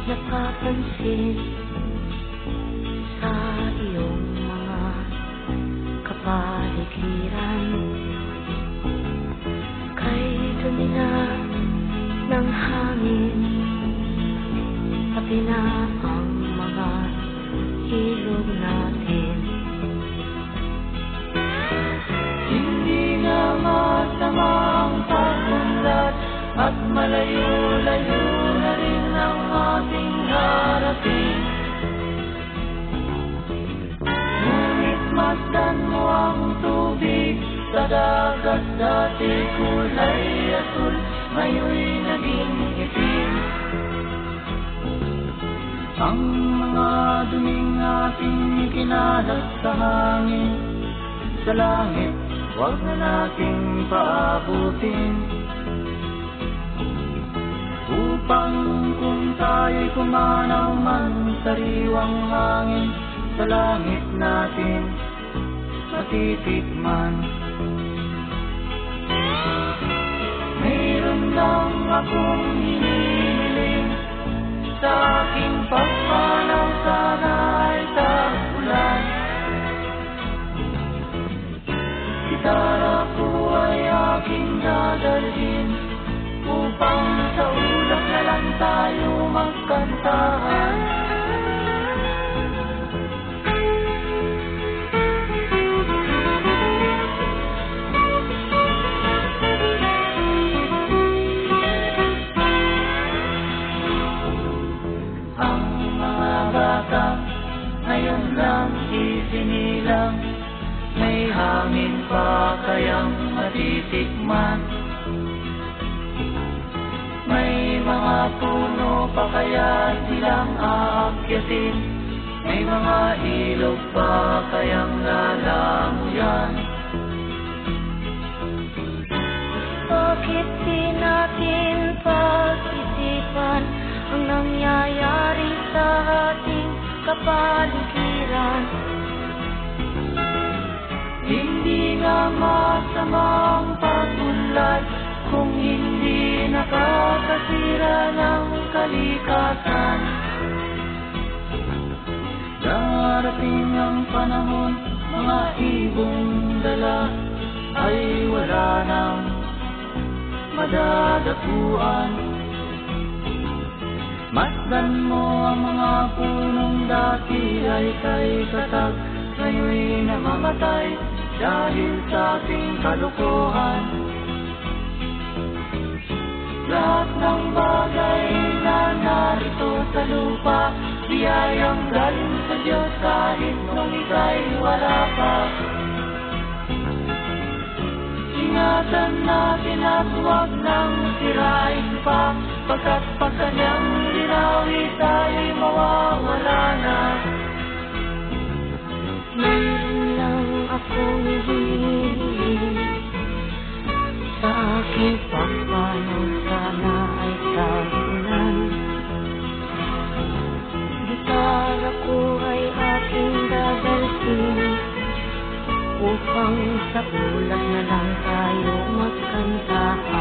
napapansin sa iyong mga kapaligiran. Kay dumi na ng hangin, pati na ang mga ilog natin. Hindi nga masamang pagunlad at malayo-layo na rin ang ating harapin. Ngunit masdan mo ang tubig sa dagat, dati kulay asul, ngayon'y naging itim. Ang mga duming ating kinalat sa hangin, sa langit, huwag na nating paabutin. Upang kung tayo'y kumanaw man, sariwang hangin sa langit natin matitikman. Mayroon lang akong hinihiling, sa aking pagpanaw sana ay tag-ulan. Gitara ko ay aking dadalhin, upang sa ulap na lang tayo magkantahan. Ang mga bata ngayon lang isinilang, may hangin pa kayang matitikman. May mga puno pa kaya silang aakyatin, may mga ilog pa kayang lalanguyan. Bakit di natin pag-isipan ang nangyayari sa ating kapaligiran? Hindi nga masamang pagunlad kung hindi nakakasira ng kalikasan. Darating ang panahon, mga ibong dala ay wala nang madadapuan. Masdan mo ang mga punong dati ay kay katag, ngayon'y namamatay dahil sa ating kalokohan. Lahat ng bagay na narito sa lupa, biyayang galing sa Diyos kahit nung ika'y wala pa. Ingatan natin at huwag nang sirain pa, pagkat pag kanyang linawi tayo'y mawawala na. Mayroon lang akong hinihiling, sa aking pagpanaw sana ay tag-ulan. Gitara ko ay aking dadalhin, upang sa ulap na lang tayo magkantahan.